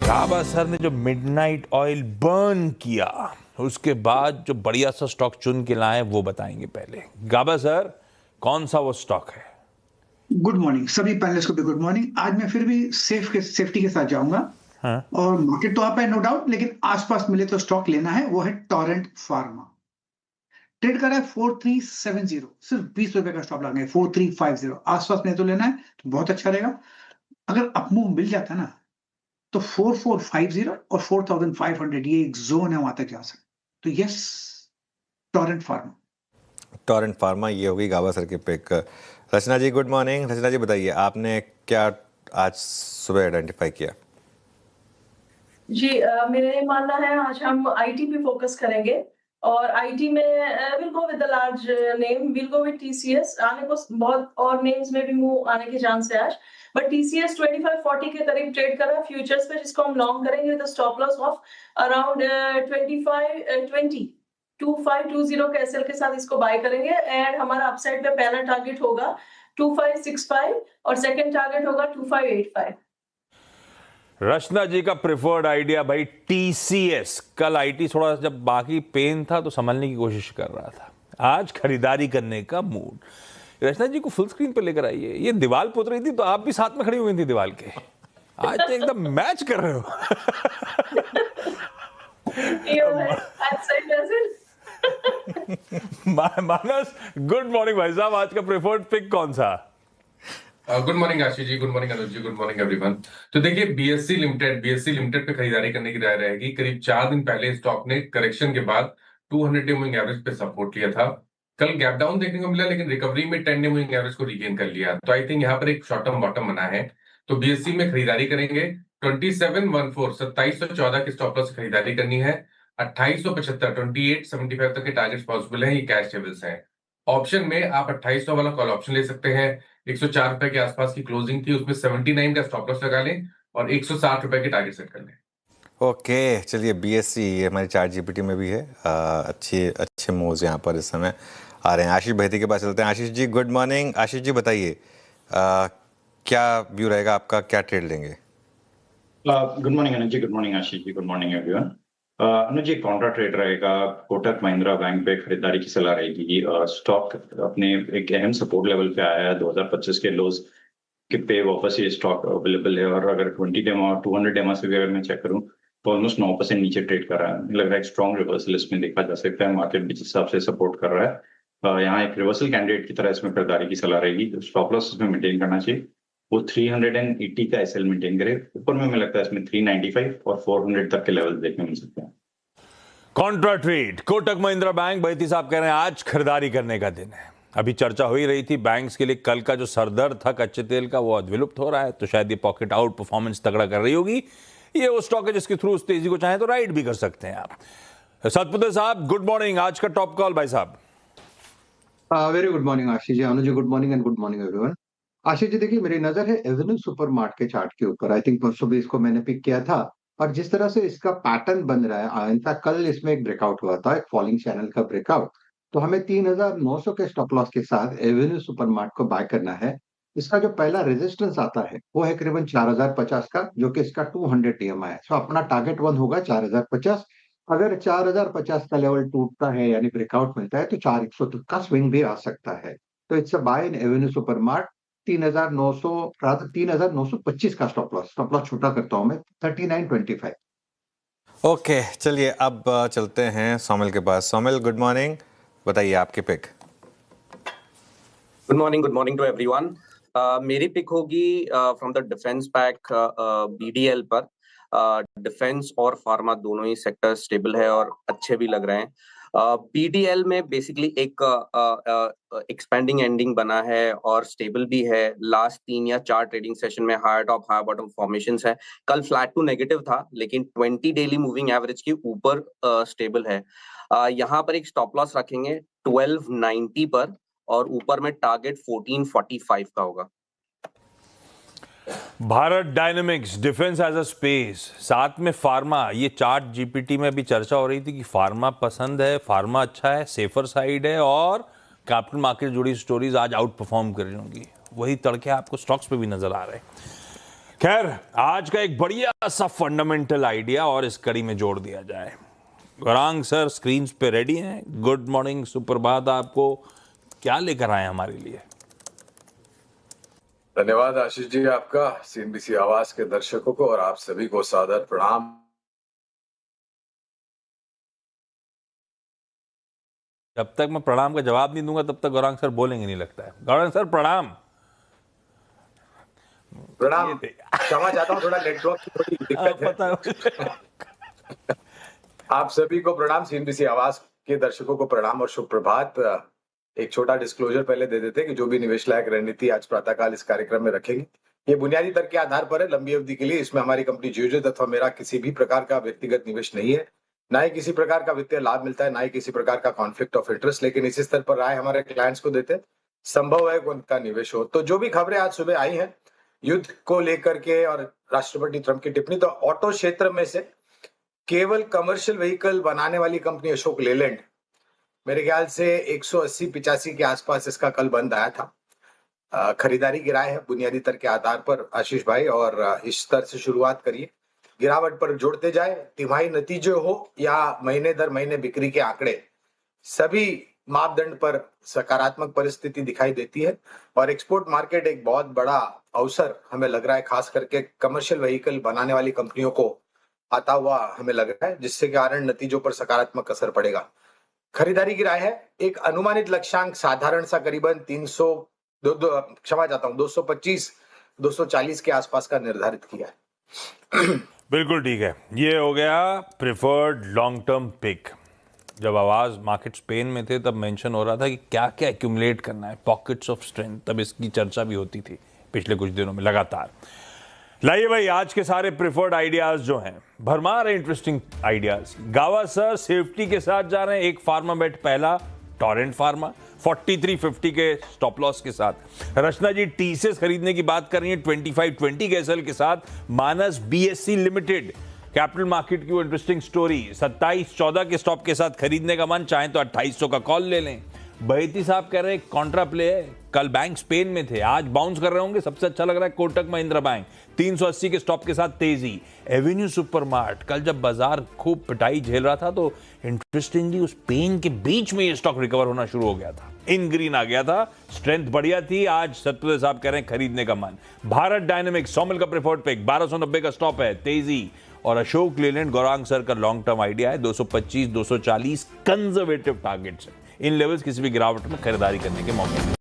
गाबा sir ने जो midnight oil burn किया उसके बाद जो बढ़िया सा स्टॉक चुन के लाए वो बताएंगे। पहले गाबा सर, कौन सा वो स्टॉक है? गुड मॉर्निंग सभी पैनलिस्ट को भी गुड मॉर्निंग। आज मैं फिर भी सेफ्टी के साथ जाऊंगा। हाँ? और मार्केट तो आप है नो डाउट, लेकिन आसपास मिले तो स्टॉक लेना है। वो है टोरेंट फार्मा। ट्रेड कर रहा है 4370, सिर्फ 20 रुपए का स्टॉप लगाएंगे। 4350 आसपास में तो लेना है तो बहुत अच्छा रहेगा। अगर अपमूव मिल जाता ना तो 4450 और 4500 ये एक जोन है, वहां तक जा सकते। तो yes, Torrent pharma. Torrent pharma, ये होगी गाबा सर की पिक। रचना जी गुड मॉर्निंग। रचना जी बताइए, आपने क्या आज सुबह आइडेंटिफाई किया? जी मेरे मानना है आज हम आईटी पे फोकस करेंगे और आईटी में will go with the large name, will go with TCS. आने को बहुत और नेम्स में भी मूव आने के चांस है आज, बट टीसीएस 2540 के करीब ट्रेड कर रहा है फ्यूचर्स पे, जिसको हम लॉन्ग करेंगे with stop loss of around 2520 के एसएल के साथ इसको बाय करेंगे। एंड हमारा अपसाइड पे पहला टारगेट होगा 2565 और सेकंड टारगेट होगा 2585। रचना जी का प्रिफर्ड आइडिया भाई टीसीएस। कल आईटी थोड़ा जब बाकी पेन था तो संभलने की कोशिश कर रहा था, आज खरीदारी करने का मूड। रचना जी को फुल स्क्रीन पर लेकर आइए। ये दीवार पुत रही थी तो आप भी साथ में खड़ी हुई थी दीवार के। आज तो एकदम मैच कर रहे हो। मानस गुड मॉर्निंग भाई साहब, आज का प्रेफर्ड पिक कौन सा? गुड मॉर्निंग आशीष जी, गुड मॉर्निंग अनुज जी, गुड मॉर्निंग एवरीवन। तो देखिए बीएससी लिमिटेड पे खरीदारी करने की राय रहेगी। करीब 4 दिन पहले स्टॉक ने करेक्शन के बाद 200 डे मूविंग एवरेज पे सपोर्ट लिया था। कल गैप डाउन देखने को मिला, लेकिन रिकवरी में 10 डे मूविंग एवरेज को रिगेन कर लिया। तो आई थिंक यहाँ पर एक शॉर्ट टर्म बॉटम बना है, तो बीएससी में खरीदारी करेंगे। 2714 के स्टॉप लॉस से खरीदारी करनी है। 2875 2875 तक के टारगेट्स पॉसिबल है, ये कैश लेवल्स हैं। ऑप्शन में आप 2800 वाला कॉल ऑप्शन ले सकते हैं। 104 रुपए के आसपास की क्लोजिंग थी, उसमें 79 का स्टॉप लॉस लगा लें और 160 रुपए के टारगेट सेट कर लें। ओके चलिए, बीएससी हमारी चार्ट जीपीटी में भी है। अच्छे मूव्स यहाँ पर इस समय आ रहे हैं। आशीष भैती के पास चलते हैं। Ashish ji good morning. आशीष जी बताइए, क्या व्यू रहेगा आपका, क्या ट्रेड लेंगे? गुड मॉर्निंग अनुज जी, गुड मॉर्निंग आशीष जी, गुड मॉर्निंग एवरीवन। अनुज जी, काउंटर ट्रेड रहेगा। कोटक महिंद्रा बैंक पे खरीदारी की सलाह रहेगी। स्टॉक अपने एक अहम सपोर्ट लेवल पे आया है 2025 के लोज के पे वापस ये स्टॉक अवेलेबल है। और अगर 20 डेमा 200 डेमा से भी अगर मैं चेक करूं तो ऑलमोस्ट 9% नीचे ट्रेड कर रहा है। लग रहा है एक स्ट्रॉन्ग रिवर्सल इसमें देखा जा सकता है। मार्केट जिस हिसाब से सपोर्ट कर रहा है, यहाँ एक रिवर्सल कैंडिडेट की तरह इसमें खरीदारी की सलाह रहेगी। स्टॉप लॉस इसमें मेंटेन करना चाहिए, वो 380 का एसएल मेंटेन करे। ऊपर में हमें लगता है इसमें 395 और 400 तक के लेवल देखने मिल सकते हैं। Contra trade Kotak Mahindra Bank. बैती साहब कह रहे हैं आज खरीदारी करने का दिन है। अभी चर्चा हो ही रही थी बैंक्स के लिए, कल का जो सरदर्द था कच्चे तेल का वो आज विलुप्त हो रहा है, तो शायद ये पॉकेट आउट परफॉर्मेंस तगड़ा कर रही होगी। ये वो स्टॉक है जिसके थ्रू उस तेजी को चाहे तो राइड भी कर सकते हैं आप। सतपुत्र साहब गुड मॉर्निंग, आज का टॉप कॉल भाई साहब। Very good morning Ashish ji. Anuj ji good morning and good morning everyone. Ashish ji देखिए, मेरी नजर है एवेन्यू सुपरमार्ट के चार्ट के ऊपर। आई थिंक परसों भी इसको मैंने पिक किया था, और जिस तरह से इसका पैटर्न बन रहा है, इनफैक्ट कल इसमें एक ब्रेकआउट हुआ था, एक फॉलिंग चैनल का ब्रेकआउट। तो हमें 3900 के स्टॉप लॉस के साथ एवेन्यू सुपरमार्ट को बाय करना है। इसका जो पहला रेजिस्टेंस आता है वो है करीबन 4050 का, जो कि इसका 200 टीएमआई है। सो अपना टारगेट वन होगा 4050। अगर 4050 का लेवल टूटता है यानी ब्रेकआउट मिलता है तो 4100 तक का स्विंग भी आ सकता है। तो it's a buy in avenue supermart. 3925 का स्टॉप लॉस छोटा करता हूं मैं, 3925। ओके चलिए, अब चलते हैं सोमिल के पास। सोमिल गुड मॉर्निंग, बताइए आपकी pick. Good morning to everyone. मेरी पिक होगी from the defence pack BDL पर। डिफेंस और फार्मा दोनों ही सेक्टर स्टेबल है और अच्छे भी लग रहे हैं। बीडीएल में बेसिकली एक एक्सपेंडिंग एंडिंग बना है और स्टेबल भी है। लास्ट 3 या 4 ट्रेडिंग सेशन में higher top higher bottom formations है। कल फ्लैट टू नेगेटिव था, लेकिन 20 डेली मूविंग एवरेज के ऊपर स्टेबल है। यहाँ पर एक स्टॉप लॉस रखेंगे 1290 पर और ऊपर में टारगेट 1445 का होगा। Bharat Dynamics, defence as a space, साथ में फार्मा। ये चार्ट जीपीटी में भी चर्चा हो रही थी कि फार्मा पसंद है, फार्मा अच्छा है, सेफर साइड है, और कैपिटल मार्केट जुड़ी स्टोरीज आज आउट परफॉर्म कर रही होंगी। वही तड़के आपको स्टॉक्स पे भी नजर आ रहे हैं। खैर, आज का एक बढ़िया सा फंडामेंटल आइडिया और इस कड़ी में जोड़ दिया जाए। गौरांग सर स्क्रीन पे रेडी हैं। गुड मॉर्निंग, सुप्रभात। आपको क्या लेकर आए हमारे लिए? धन्यवाद आशीष जी, आपका, सीएनबीसी आवाज के दर्शकों को और आप सभी को सादर प्रणाम। जब तक मैं प्रणाम का जवाब नहीं दूंगा तब तक गौरांग सर बोलेंगे नहीं, लगता है। गौरांग सर प्रणाम। प्रणाम, क्षमा चाहता हूँ, थोड़ा नेटवर्क की थोड़ी दिक्कत है। पता आप सभी को प्रणाम, सीएनबीसी आवाज के दर्शकों को प्रणाम और शुभ प्रभात। एक छोटा डिस्क्लोजर पहले दे देते कि जो भी निवेश लायक रणनीति आज प्रातःकाल इस कार्यक्रम में रखेंगे, ये बुनियादी तर्क के आधार पर है, लंबी अवधि के लिए। इसमें हमारी कंपनी जियोजेट अथवा मेरा किसी भी प्रकार का व्यक्तिगत निवेश नहीं है, ना ही किसी प्रकार का वित्तीय लाभ मिलता है, ना ही किसी प्रकार का कॉन्फ्लिक्ट ऑफ इंटरेस्ट। लेकिन इसी स्तर पर राय हमारे क्लाइंट्स को देते, संभव है कि उनका निवेश हो। तो जो भी खबरें आज सुबह आई हैं युद्ध को लेकर के और राष्ट्रपति ट्रंप की टिप्पणी, तो ऑटो क्षेत्र में से केवल कमर्शियल व्हीकल बनाने वाली कंपनी अशोक लेलैंड, मेरे ख्याल से 180-85 के आसपास इसका कल बंद आया था। खरीदारी की राय है बुनियादी तर्क के आधार पर आशीष भाई, और इस स्तर से शुरुआत करिए, गिरावट पर जोड़ते जाए। तिमाही नतीजे हो या महीने दर महीने बिक्री के आंकड़े, सभी मापदंड पर सकारात्मक परिस्थिति दिखाई देती है। और एक्सपोर्ट मार्केट एक बहुत बड़ा अवसर हमें लग रहा है, खास करके कमर्शियल व्हीकल बनाने वाली कंपनियों को आता हुआ हमें लग रहा है, जिससे कारण नतीजों पर सकारात्मक असर पड़ेगा। खरीदारी की राय है, एक अनुमानित लक्ष्यांक साधारण सा करीबन 225-240 के आसपास का निर्धारित किया है। बिल्कुल ठीक है, ये हो गया प्रिफर्ड लॉन्ग टर्म पिक। जब आवाज मार्केट स्पेन में थे तब मेंशन हो रहा था कि क्या क्या एक्यूमुलेट करना है, पॉकेट्स ऑफ स्ट्रेंथ, तब इसकी चर्चा भी होती थी पिछले कुछ दिनों में लगातार। लाइए भाई, आज के सारे प्रिफर्ड आइडियाज जो हैं, भरमार है इंटरेस्टिंग आइडियाज। गावा सर सेफ्टी के साथ जा रहे हैं, एक फार्मा बेट पहला टोरेंट फार्मा 4350 के स्टॉप लॉस के साथ। रचना जी टीसीएस खरीदने की बात कर रही है 2520 के एसएल के साथ। मानस बीएससी लिमिटेड, कैपिटल मार्केट की वो इंटरेस्टिंग स्टोरी, 2714 के स्टॉप के साथ खरीदने का मन, चाहे तो 2800 का कॉल ले लें। बहेती साहब कह रहे हैं कॉन्ट्रा प्ले है, कल बैंक स्पेन में थे, आज बाउंस कर रहे होंगे। सबसे अच्छा लग रहा है कोटक महिंद्रा बैंक, 380 के स्टॉप के साथ तेजी। एवेन्यू सुपरमार्ट, कल जब बाजार खूब पिटाई झेल रहा था तो इंटरेस्टिंगली उस पेन के बीच में ये स्टॉक रिकवर होना शुरू हो गया था, इन ग्रीन आ गया था, स्ट्रेंथ बढ़िया थी। आज सत्यदेव साहब कह रहे हैं खरीदने का मन। भारत डायनेमिक्स, सौमिल का प्रेफर्ड पिक, 1290 का स्टॉप है, तेजी। और अशोक लेलैंड, गौरांग सर का लॉन्ग टर्म आइडिया है, 225-240 कंजर्वेटिव टारगेट्स है। इन लेवल्स किसी भी गिरावट में खरीदारी करने के मौके हैं।